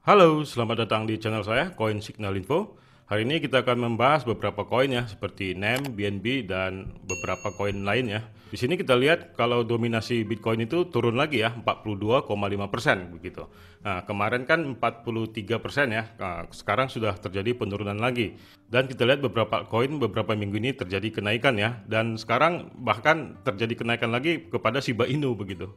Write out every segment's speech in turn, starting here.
Halo, selamat datang di channel saya, Coin Signal Info. Hari ini kita akan membahas beberapa koin ya, seperti NEM, BNB, dan beberapa koin lainnya. Di sini kita lihat kalau dominasi Bitcoin itu turun lagi ya, 42,5% begitu. Nah, kemarin kan 43% ya, nah, sekarang sudah terjadi penurunan lagi. Dan kita lihat beberapa koin beberapa minggu ini terjadi kenaikan ya, dan sekarang bahkan terjadi kenaikan lagi kepada Shiba Inu begitu.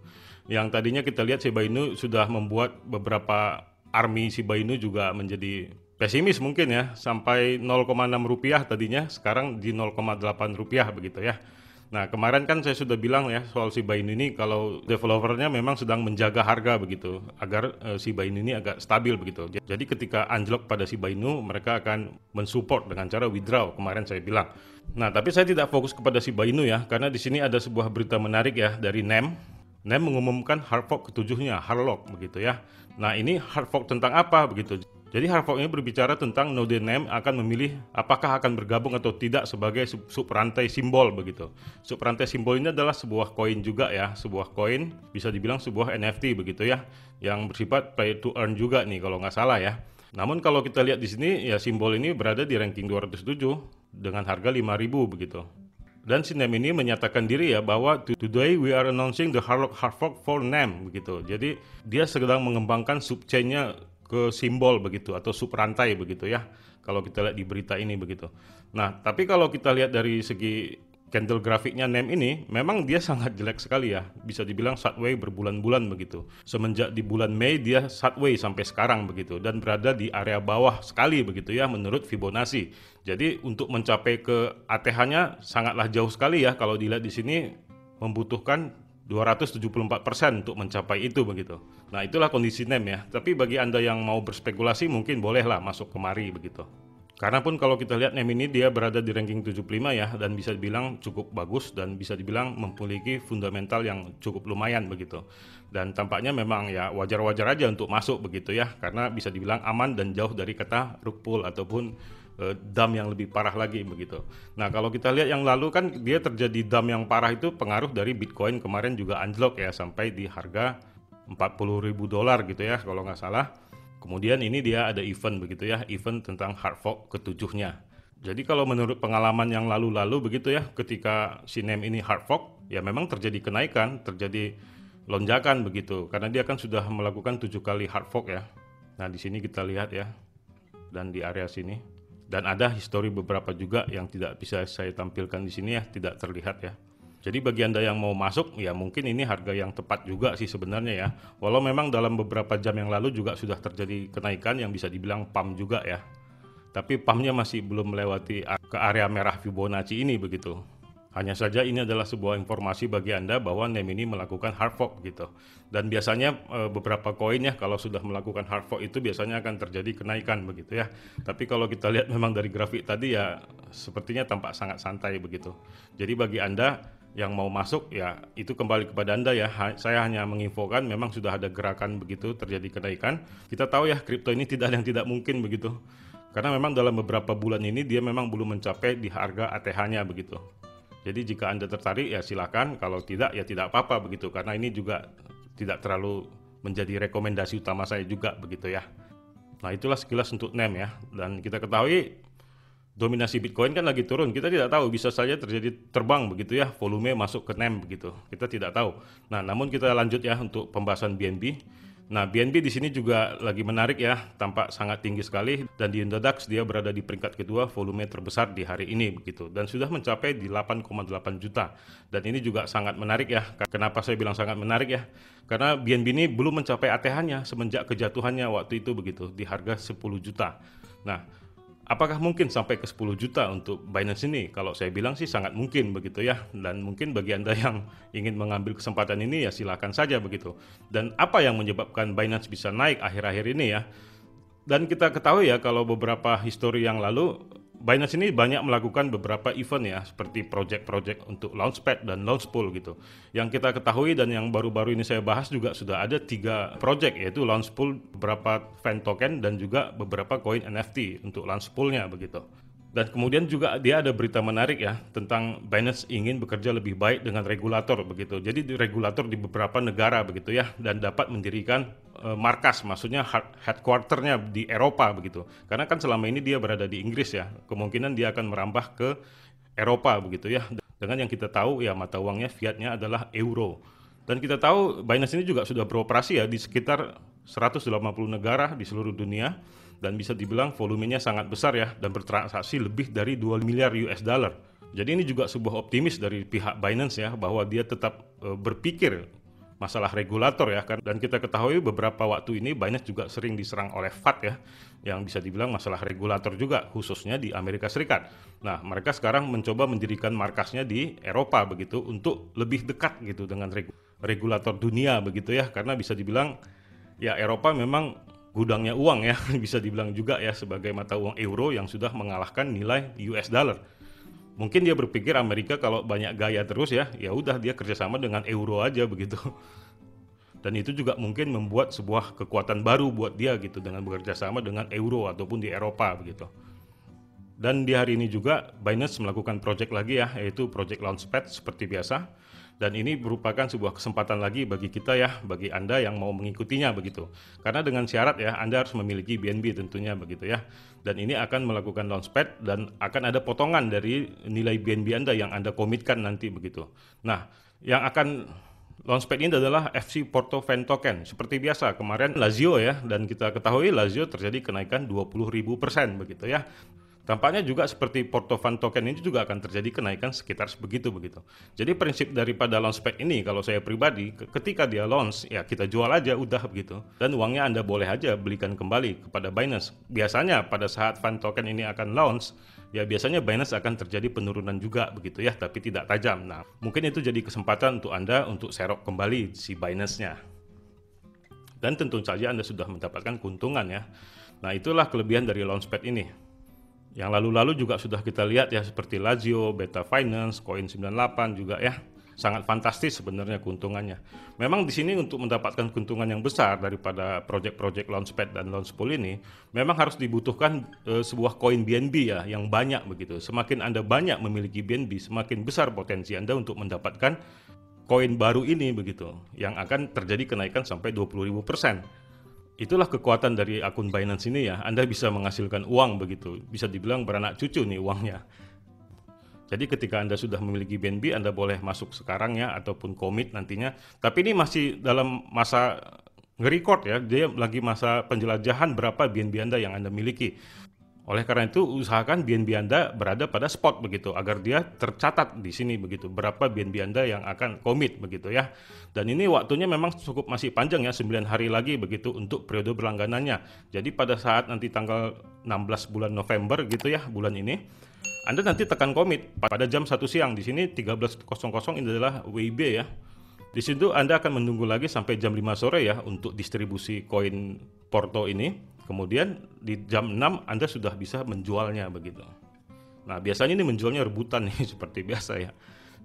Yang tadinya kita lihat Shiba Inu sudah membuat beberapa army Shiba Inu juga menjadi pesimis mungkin ya, sampai 0,6 rupiah tadinya, sekarang di 0,8 rupiah begitu ya. Nah, kemarin kan saya sudah bilang ya soal Shiba Inu ini, kalau developernya memang sedang menjaga harga begitu agar Shiba Inu ini agak stabil begitu. Jadi ketika anjlok pada Shiba Inu, mereka akan mensupport dengan cara withdraw, kemarin saya bilang. Nah, tapi saya tidak fokus kepada Shiba Inu ya, karena di sini ada sebuah berita menarik ya dari NEM. NEM mengumumkan hard fork ketujuhnya, Harlock begitu ya. Nah, ini hard fork tentang apa begitu? Jadi hard fork ini berbicara tentang node NEM akan memilih apakah akan bergabung atau tidak sebagai subrantai simbol begitu. Subrantai simbol ini adalah sebuah koin juga ya, sebuah koin, bisa dibilang sebuah NFT begitu ya, yang bersifat play to earn juga nih kalau nggak salah ya. Namun kalau kita lihat di sini ya, simbol ini berada di ranking 207 dengan harga 5.000 begitu. Dan si NEM ini menyatakan diri ya bahwa today we are announcing the hard fork for NEM begitu. Jadi dia sedang mengembangkan subchainnya ke simbol begitu atau subrantai begitu ya. Kalau kita lihat di berita ini begitu. Nah, tapi kalau kita lihat dari segi candle grafiknya NEM ini, memang dia sangat jelek sekali ya. Bisa dibilang sideways berbulan-bulan begitu. Semenjak di bulan Mei dia sideways sampai sekarang begitu, dan berada di area bawah sekali begitu ya menurut Fibonacci. Jadi untuk mencapai ke ATH-nya sangatlah jauh sekali ya, kalau dilihat di sini membutuhkan 274% untuk mencapai itu begitu. Nah, itulah kondisi NEM ya. Tapi bagi Anda yang mau berspekulasi mungkin bolehlah masuk kemari begitu. Karena pun kalau kita lihat NEM ini dia berada di ranking 75 ya, dan bisa dibilang cukup bagus dan bisa dibilang memiliki fundamental yang cukup lumayan begitu. Dan tampaknya memang ya wajar-wajar aja untuk masuk begitu ya, karena bisa dibilang aman dan jauh dari kata rug pull ataupun dam yang lebih parah lagi begitu. Nah, kalau kita lihat yang lalu kan dia terjadi dam yang parah itu pengaruh dari Bitcoin kemarin juga anjlok ya sampai di harga $40.000 gitu ya kalau nggak salah. Kemudian ini dia ada event begitu ya, event tentang hard fork ketujuhnya. Jadi kalau menurut pengalaman yang lalu-lalu begitu ya, ketika si NEM ini hard fork, ya memang terjadi kenaikan, terjadi lonjakan begitu, karena dia kan sudah melakukan 7 kali hard fork ya. Nah, di sini kita lihat ya, dan di area sini, dan ada histori beberapa juga yang tidak bisa saya tampilkan di sini ya, tidak terlihat ya. Jadi bagi Anda yang mau masuk, ya mungkin ini harga yang tepat juga sih sebenarnya ya. Walau memang dalam beberapa jam yang lalu juga sudah terjadi kenaikan yang bisa dibilang pump juga ya. Tapi pumpnya masih belum melewati ke area merah Fibonacci ini begitu. Hanya saja ini adalah sebuah informasi bagi Anda bahwa NEM ini melakukan hard fork gitu. Dan biasanya beberapa koin ya kalau sudah melakukan hard fork itu biasanya akan terjadi kenaikan begitu ya. Tapi kalau kita lihat memang dari grafik tadi ya sepertinya tampak sangat santai begitu. Jadi bagi Anda yang mau masuk ya itu kembali kepada Anda ya. Saya hanya menginfokan memang sudah ada gerakan begitu terjadi kenaikan. Kita tahu ya kripto ini tidak ada yang tidak mungkin begitu. Karena memang dalam beberapa bulan ini dia memang belum mencapai di harga ATH-nya begitu. Jadi jika Anda tertarik ya silakan, kalau tidak ya tidak apa-apa begitu, karena ini juga tidak terlalu menjadi rekomendasi utama saya juga begitu ya. Nah, itulah sekilas untuk NEM ya. Dan kita ketahui dominasi Bitcoin kan lagi turun, kita tidak tahu, bisa saja terjadi terbang begitu ya, volume masuk ke NEM begitu, kita tidak tahu. Nah, namun kita lanjut ya untuk pembahasan BNB. Nah, BNB di sini juga lagi menarik ya, tampak sangat tinggi sekali, dan di Indodax dia berada di peringkat kedua volume terbesar di hari ini begitu, dan sudah mencapai di 8,8 juta. Dan ini juga sangat menarik ya. Kenapa saya bilang sangat menarik ya? Karena BNB ini belum mencapai ATH-nya semenjak kejatuhannya waktu itu begitu, di harga 10 juta. Nah, apakah mungkin sampai ke 10 juta untuk Binance ini? Kalau saya bilang sih sangat mungkin begitu ya. Dan mungkin bagi Anda yang ingin mengambil kesempatan ini ya silakan saja begitu. Dan apa yang menyebabkan Binance bisa naik akhir-akhir ini ya? Dan kita ketahui ya kalau beberapa histori yang lalu Binance ini banyak melakukan beberapa event ya, seperti project-project untuk Launchpad dan Launchpool gitu. Yang kita ketahui dan yang baru-baru ini saya bahas juga sudah ada 3 project, yaitu Launchpool, beberapa fan token, dan juga beberapa koin NFT untuk Launchpool-nya begitu. Dan kemudian juga dia ada berita menarik ya tentang Binance ingin bekerja lebih baik dengan regulator begitu. Jadi di regulator di beberapa negara begitu ya, dan dapat mendirikan markas, maksudnya headquarternya di Eropa begitu. Karena kan selama ini dia berada di Inggris ya, kemungkinan dia akan merambah ke Eropa begitu ya. Dengan yang kita tahu ya mata uangnya fiatnya adalah euro. Dan kita tahu Binance ini juga sudah beroperasi ya di sekitar 180 negara di seluruh dunia, dan bisa dibilang volumenya sangat besar ya, dan bertransaksi lebih dari 2 miliar US dollar. Jadi ini juga sebuah optimis dari pihak Binance ya, bahwa dia tetap berpikir masalah regulator ya kan. Dan kita ketahui beberapa waktu ini Binance juga sering diserang oleh FATF ya, yang bisa dibilang masalah regulator juga, khususnya di Amerika Serikat. Nah, mereka sekarang mencoba mendirikan markasnya di Eropa begitu, untuk lebih dekat gitu dengan regulator dunia begitu ya, karena bisa dibilang ya Eropa memang gudangnya uang ya, bisa dibilang juga ya, sebagai mata uang euro yang sudah mengalahkan nilai US dollar. Mungkin dia berpikir Amerika kalau banyak gaya terus ya, ya udah dia kerjasama dengan euro aja begitu. Dan itu juga mungkin membuat sebuah kekuatan baru buat dia gitu, dengan bekerja sama dengan euro ataupun di Eropa begitu. Dan di hari ini juga Binance melakukan project lagi ya, yaitu project Launchpad seperti biasa. Dan ini merupakan sebuah kesempatan lagi bagi kita ya, bagi Anda yang mau mengikutinya begitu. Karena dengan syarat ya, Anda harus memiliki BNB tentunya begitu ya. Dan ini akan melakukan Launchpad dan akan ada potongan dari nilai BNB Anda yang Anda komitkan nanti begitu. Nah, yang akan Launchpad ini adalah FC Porto Fan Token. Seperti biasa kemarin Lazio ya, dan kita ketahui Lazio terjadi kenaikan 20.000% begitu ya. Tampaknya juga seperti Porto Fan Token ini juga akan terjadi kenaikan sekitar sebegitu begitu. Jadi prinsip daripada Launchpad ini, kalau saya pribadi, ketika dia launch ya kita jual aja udah begitu. Dan uangnya Anda boleh aja belikan kembali kepada Binance. Biasanya pada saat Fan Token ini akan launch, ya biasanya Binance akan terjadi penurunan juga begitu ya, tapi tidak tajam. Nah, mungkin itu jadi kesempatan untuk Anda untuk serok kembali si Binance-nya. Dan tentu saja Anda sudah mendapatkan keuntungan ya. Nah, itulah kelebihan dari Launchpad ini. Yang lalu-lalu juga sudah kita lihat ya, seperti Lazio, Beta Finance, Coin98 juga ya. Sangat fantastis sebenarnya keuntungannya. Memang di sini untuk mendapatkan keuntungan yang besar daripada project-project Launchpad dan Launchpool ini, memang harus dibutuhkan sebuah koin BNB ya, yang banyak begitu. Semakin Anda banyak memiliki BNB, semakin besar potensi Anda untuk mendapatkan koin baru ini begitu, yang akan terjadi kenaikan sampai 20.000%. Itulah kekuatan dari akun Binance ini ya, Anda bisa menghasilkan uang begitu, bisa dibilang beranak cucu nih uangnya. Jadi ketika Anda sudah memiliki BNB, Anda boleh masuk sekarang ya, ataupun commit nantinya. Tapi ini masih dalam masa nge-record ya, dia lagi masa penjelajahan berapa BNB Anda yang Anda miliki. Oleh karena itu usahakan BNB Anda berada pada spot begitu, agar dia tercatat di sini begitu, berapa BNB Anda yang akan komit begitu ya. Dan ini waktunya memang cukup masih panjang ya, 9 hari lagi begitu untuk periode berlangganannya. Jadi pada saat nanti tanggal 16 bulan November gitu ya, bulan ini, Anda nanti tekan komit pada jam 1 siang. Di sini 13.00 ini adalah WIB ya. Di situ Anda akan menunggu lagi sampai jam 5 sore ya untuk distribusi koin Porto ini. Kemudian di jam 6 Anda sudah bisa menjualnya begitu. Nah, biasanya ini menjualnya rebutan nih seperti biasa ya.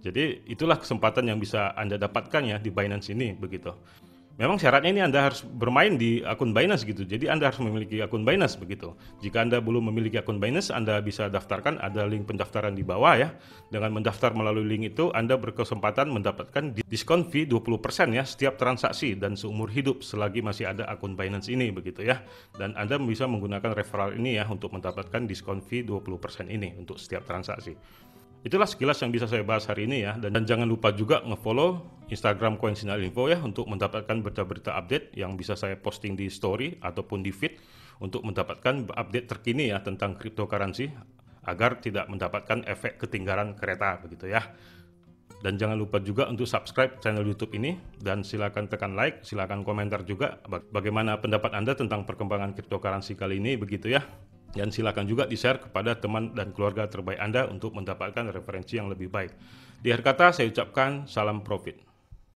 Jadi itulah kesempatan yang bisa Anda dapatkan ya di Binance ini begitu. Memang syaratnya ini Anda harus bermain di akun Binance gitu. Jadi Anda harus memiliki akun Binance begitu. Jika Anda belum memiliki akun Binance, Anda bisa daftarkan, ada link pendaftaran di bawah ya. Dengan mendaftar melalui link itu, Anda berkesempatan mendapatkan diskon fee 20% ya setiap transaksi dan seumur hidup selagi masih ada akun Binance ini begitu ya. Dan Anda bisa menggunakan referral ini ya untuk mendapatkan diskon fee 20% ini untuk setiap transaksi. Itulah sekilas yang bisa saya bahas hari ini ya, dan jangan lupa juga nge-follow Instagram Coinsignalinfo ya untuk mendapatkan berita-berita update yang bisa saya posting di story ataupun di feed untuk mendapatkan update terkini ya tentang cryptocurrency agar tidak mendapatkan efek ketinggalan kereta begitu ya. Dan jangan lupa juga untuk subscribe channel YouTube ini, dan silakan tekan like, silakan komentar juga bagaimana pendapat Anda tentang perkembangan cryptocurrency kali ini begitu ya. Dan silakan juga di-share kepada teman dan keluarga terbaik Anda untuk mendapatkan referensi yang lebih baik. Di akhir kata saya ucapkan salam profit.